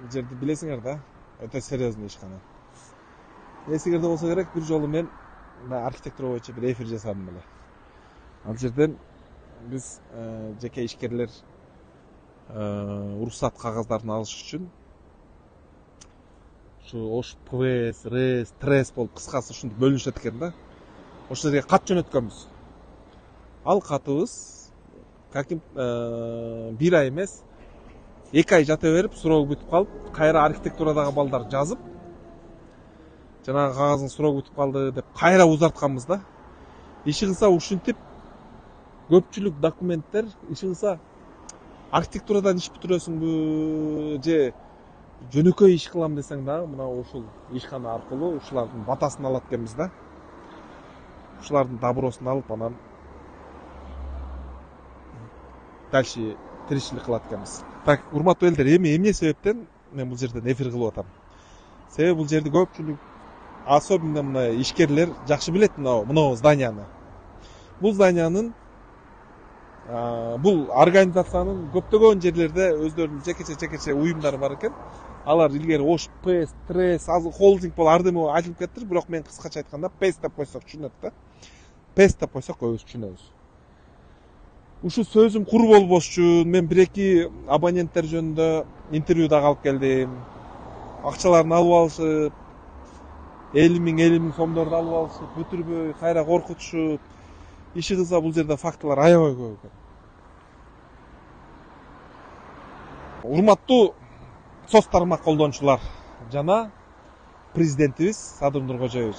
бул жерди билесиңер да, өтө серьезный ишкана. Эсиңерде болсо керек, бир жолу мен архитектура боюнча бир эфир жасадым эле. Ал жерден биз жеке ишкерлер уруксат кагаздарын алыш үчүн ушу ПВС, РЭС, ТРЭС болуп кыскасы ушинтип бөлүнүшөт экен да. Ошол жерге кат жөнөткөнбүз. Ал катыбыз каким бир ай эмес, 2 ай жата берип, срогу бүтүп калып, кайра архитектурадагы балдар жазып, жанагы кагаздын срогу бүтүп калды деп кайра узартканбыз да. Иши кылса ушинтип көпчүлүк документтер, иши кылса архитектурадан иш бүтүрөсүңбү же жөнөкөй иш кылам десең да, мына ушул ишкана аркылуу ушулардын батасын алат экенбиз да. Ушулардын добросун алып, анан дальше тиричилик кылат экенбиз. Так, урматтуу элдер, эмне себептен мен бул жерден эфир кылып атам? Себеби бул жерди көпчүлүк, особенно мына ишкерлер жакшы билет мына зданияны. Бул зданиянын, бул организациянын көптөгөн жерлерде өздөрүнүн жекече уюмдары бар экен. Алар илгери ОШ, ПЭС, ТРЭС, азыр холдинг болуп ардеме айтылып кетти, бирок мен кыскача айтканда ПЭС деп койсок түшүнөт да. ПЭС деп койсок көбүбүз түшүнөбүз. Ушу сөзүм кур болбош үчүн мен 1-2 абоненттер жөнүндө интервью да алып келдим. Акчаларын алып алышып, 50 миң сомдорду алып алышып, бүтүрбөй, кайра коркутушуп, иши кылса бул жерде фактылар аябай көп экен. Урматтуу соц тармак колдонуучулар жана президентибиз Садыр Нуркожоевич.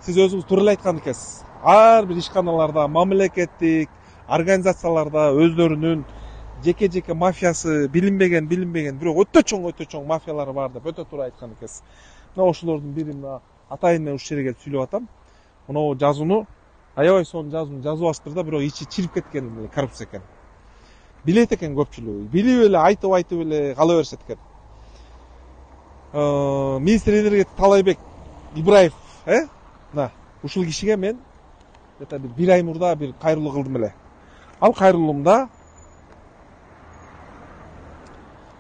Сиз өзүңүз туура эле айткан экенсиз. Ар бир ишканаларда, мамлекеттик организацияларда өздөрүнүн жеке мафиясы билинбеген, бирок өтө чоң мафиялары бар деп өтө туура айткан экенсиз. Мына ошолордун бири мына атайын мен ушул жерге келип сүйлөп атам. Мына жазууну аябай сонун жазууну жазып алыптыр да, бирок ичи чирип кеткен коррупция экен. Билет экен көпчүлүгү. Билип эле айтып эле кала беришет экен. Министр энергетика Талайбек Ибраев, мына ушул кишиге мен где-то бир ай мурда бир кайрылуу кылдым эле. Ал кайрылуумда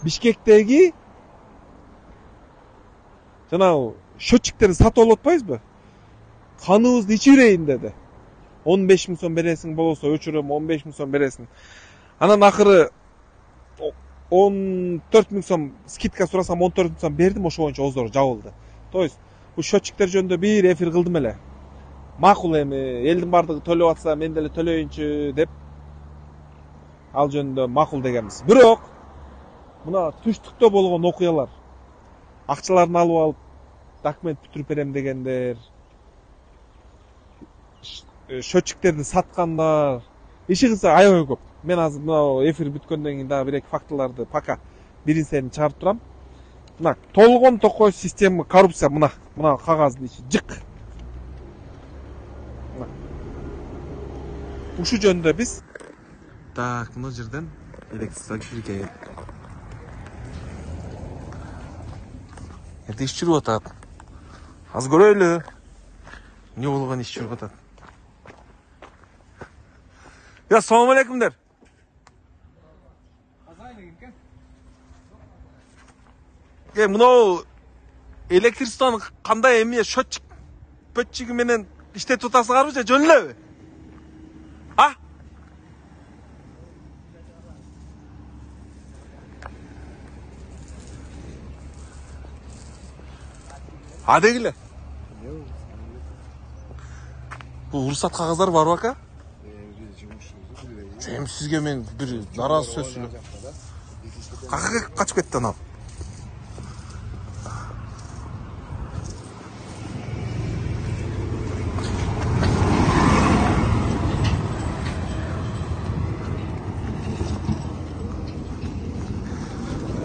Бишкектеги жанагы счетчиктерди сатып алып атпайбызбы? Каныбызды ичи берейин деди. 15 миң сом бересиң, болсо өчүрөм, 15 миң сом бересиң. Анан акыры 14 миң сом скидка сурасам, 14 миң сом бердим, ошо боюнча оздор жабылды. То есть бул счетчиктер жөнүндө бир эфир кылдым эле. Макул эми, элдин бардыгы төлөп атса, мен деле төлөйүнчү деп ал жөнүндө макул дегенбиз. Бирок мына түштүктө болгон окуялар, акчаларын алып алып, документ бүтүрүп берем дегендер, счетчиктерди саткандар, иши кылса аябай көп. Мен азыр мына эфир бүткөндөн кийин дагы 1-2 фактыларды пока бирин-серин чыгарып турам. Мына толгон токой система коррупция, мына кагаздын ичи жык. Ушу жөнүндө биз так, мына жерден электричествоге иш жүрүп атат. Аз көрөлү. Не болгон иш жүрүп атат. Assalamu alaikum der. Мына электричествонун кандай эме счетчик пөтчиги менен иштетип атасыңарбы же жөн элеби? Дегиле. Бул уруксат кагаздары барбы ака? Сен сизге мен бир наразы сөз сүйлөп. Каяка качып кетти анан?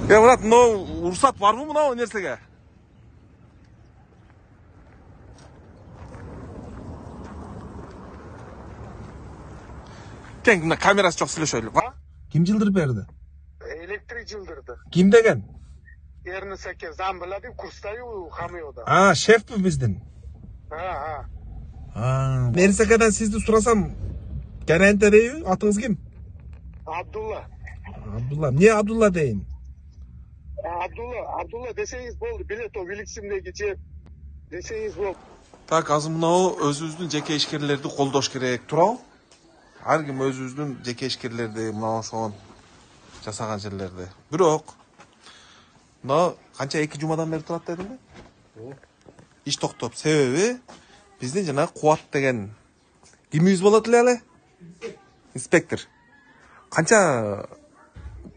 Мурат, мына уруксат барбы мына нерсеге? Кен мына камерасы жок сүйлөшөлү. Ким жылдырып берди? Электрик жылдырды. Ким деген? Эрнис аке, замбыла деп курстаю Хамиода. Шефпи биздин? Эрнис акадан сизди сурасам, Керенте дейби? Атыңыз ким? Абдулла. Абдулла. Эмне Абдулла дейин? Abdullah deseniz bo'ldi. Bilet o Wilksimdeki cep deseniz bo'ldi. Так, азыр мынау өзүбүздүн жеке ишкерлерди колдош керек. Туурабы? Ар ким өзүбүздүн жеке ишкерлерди мына ошон жасаган жерлерди. Бирок мына канча 2 жумадан бери турат дедимби? Иш токтоп. Себеби биздин жана Кубат деген кимибиз болот эле? Инспектор. Канча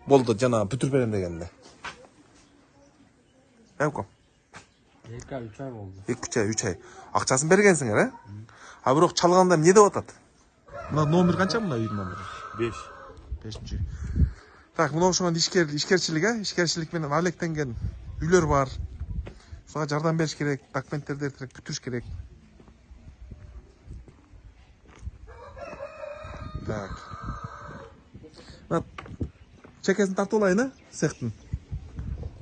болду жана бүтүрүп берем дегенде? Эмком. 2-3 ay oldu. 2-3 ай. Акчасын бергенсиңер, э? А бирок чалганда эмне деп атат? Мына номер канча мына үйдүн номери? 5. 5-чи. Так, мына ошондо ишкерчилик, ишкерчилик менен алектенген үйлөр бар. Ошого жардам бериш керек, документтерди эртерээк бүтүрүш керек. Так. Мына чекесин тартып алайын, э? Цехтин.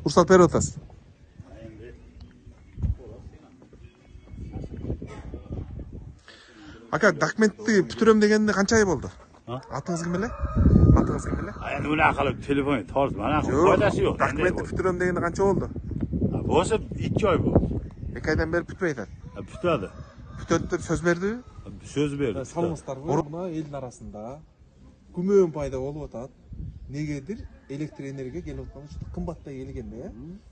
Уруксат берип атасыз. Ака, документти бүтүрөм дегенде канча ай болду? Атыңыз ким эле? Атыңыз ким эле? Endi unaqa qilib telefon tort, mana foydasi yo'q. Документти бүтүрөм дегенде канча болду? Bo'lsa 2 oy bo'ldi. 2 aydan beri бүтпөй атат. Бүтadi. Бүтөт деп сөз берди. Söz berdi. Саламатсыздарбы? Мына элдин арасында күмөн пайда болуп атат. Негедир электр энергия келип аткан учурда кымбаттай келгенде, э?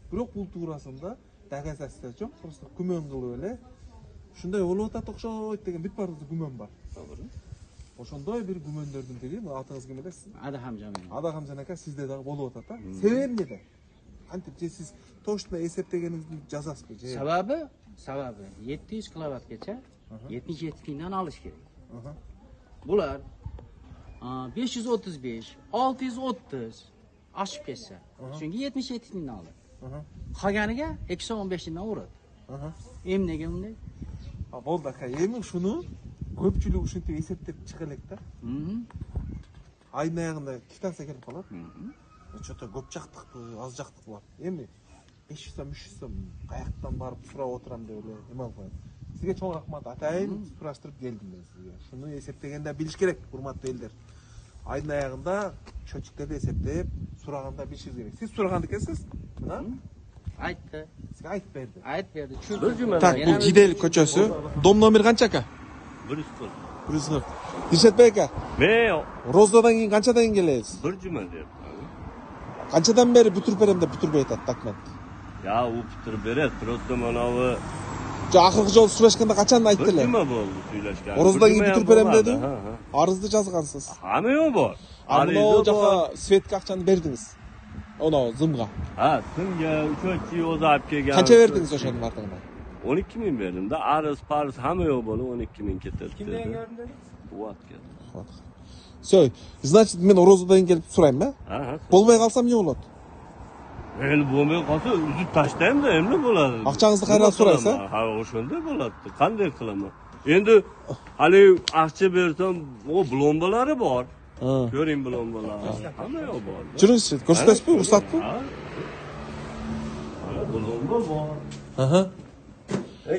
Бирок бул туурасында доказательство жок, просто күмөн кылып эле ушундай болуп атат окшойт деген бүт баардыгы күмөн бар. Ошондой бир күмөндөрдүн бири, мына атыңыз ким эле? Adaham Адахамжан ака сизде дагы болуп атат, а? Себеби эмнеде? Антип же сиз точно эсептегениңизди жазасызбы же? Sababi 700 kilovatgacha 77 tiyindan olish kerak. Aha. Bular 535, 630 oshib ketsa, shunga 77 tiyindan oladi. Qolganiga 215 tiyindan uradi. Emnega unday? Болду ака, эми ушуну көпчүлүк ушинтип эсептеп чыга элек да. Айдын аягында квитанция келип калат. Что-то көп жактыкпы, аз жактыкпы. Эми 500 сом, 300 сом каяктан барып сурап отурам деп эле эме алып коем. Сизге чоң рахмат, атайын сураштырып келдим мен сизге. Шуну эсептегенде билиш керек, урматтуу элдер. Айдын аягында счетчиктерди эсептеп, сураганда билишиңиз керек. Сиз сураган экенсиз? Мына Aytdi. сизге айтып берди. Aytib berdi. Так, бул Жидел көчөсү. Дом номери канча ака? 140. 140. Диршетбек ака, Men Роздадан кийин канчадан кийин келесиз? 1 juma deb. Канчадан бери бүтүрүп берем деп бүтүрбөй атат документ. Ya u bitirib beradi. Просто manavi Жо акыркы жолу сүйлөшкөндө качан айтты 1 эле? juma bo'ldi suylashgan. Ороздан кийин бүтүрүп берем деди. Ha. Арызды жазгансыз. Hamma yo'q bor. Мына жака светке акчаны бердиңиz. Оноо зымга. Ha, senga uchuvchi o'zi olib kelgan. Канча бердиңиз ошонун артыгына? 12 ming berdim da, arz hamma yo'q bo'lib 12 ming ketadi. Kimdan ko'rdingiz? Quvvatga. Всё. Значит, мен Ороздан кийин келип сурайм, э? Ha. Болбой калсам эмне болот? Endi bo'lmay qolsa uzib tashlayman-da, endi bo'ladi. Акчаңызды кайра сурайсыз, э? Ha, o'shunday bo'ladi. Qanday qilaman? Endi hali акча bersam, o blombalari bor. Ko'ring blombalarni. Hamma yo'q bor. Жүрүңүзчү, көрсөтөсүзбү, уруксатпы? Blomba bor. Aha.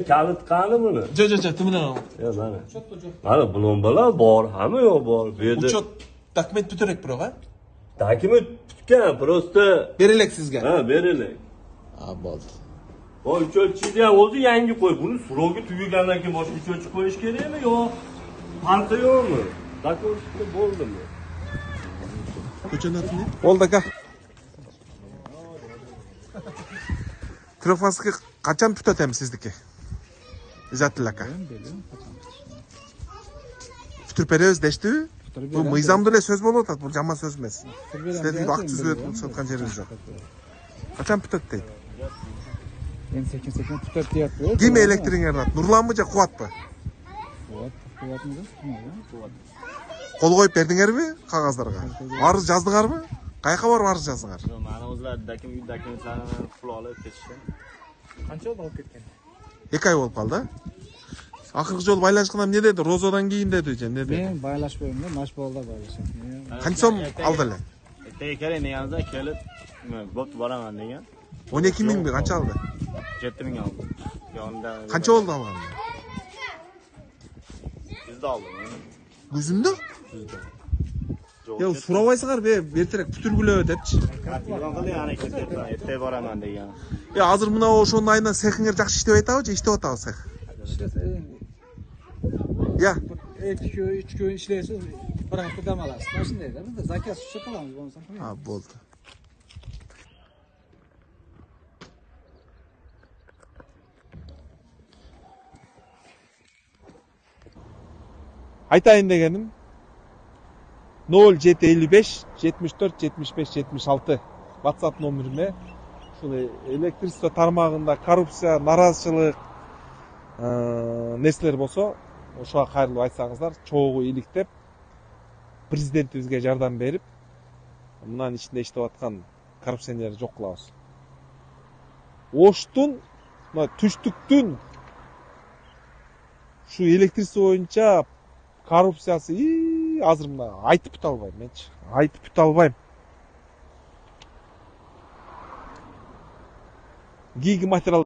Kalit qani buni? Жо, тиминен ал. Yo, mana. Mana blombalar bor, hamma yo'q bor. Bu yerda Учет документ бүтүрөк бирок, а? dokument tutgan, просто Берелек сизге. ha, berilay. Болду. O uchuvchini ham o'zi yangi qo'y. Buni surogi tugagandan keyin boshqa uchuvchi qo'yish kerakmi yo? Farqi yo'qmi? Dokument bo'ldimi? Көчөнүн аты эмне? Болду ака. Трёхфазки качан бүтөт эми сиздики? Изатил ака. Бүтүрүп беребиз дештиби? Бул мыйзамдуу эле сөз болуп атат, бул жаман сөз эмес. Сиздердин акча өтүп жериңиз жок. Качан бүтөт дейт? Endi sekin tutib deyapti. Ким электриңер атат? Нурланбы же Кубатпы? Quvvatmi? Кол коюп бердиңерби кагаздарга? Арыз жаздыңарбы? Каяка барып арыз жаздыңар? Mana o'zlari dokumentlarni pul olib ketishdi. Qancha olib ketgan? 2 ай болуп калды. Акыркы жолу байланышканда эмне деди? Розадан кийин деди же, эмне деди? Men baylashmayman, mashbolda baylasham. Канча сом алды эле? Ertaga keling deganimizda kelib, bo'pti boraman degan. 12 mingби, канча алды? 7 ming oldim. Yonida Канча болду алганда? bizda oldim. Күзүндө? Ya surabайсыңар бертерек бүтүргүлө депчи. Erteye baraman degan. Ya азыр мына ошонун айынан цехиңер жакшы иштеп атабы же иштеп атабы цех? Ya 2-3 gün işleysiz bir hafta dam alasız. Başındayız. Biz de zakaz tutup alamız bunu sana. ha болду. Айтайын дегеним 0755 74 75 76 WhatsApp номериме ушул электричество тармагында коррупция, наразычылык нерселер болсо ошого кайрылып айтсаңыздар, чогуу иликтеп президентибизге жардам берип, мынанын ичинде иштеп аткан коррупционерди жок кылабыз. Оштун, мына түштүктүн ушу электричество боюнча коррупциясы азыр мына айтып бүт албайм менчи. Айтып бүт албайм. Гиги материал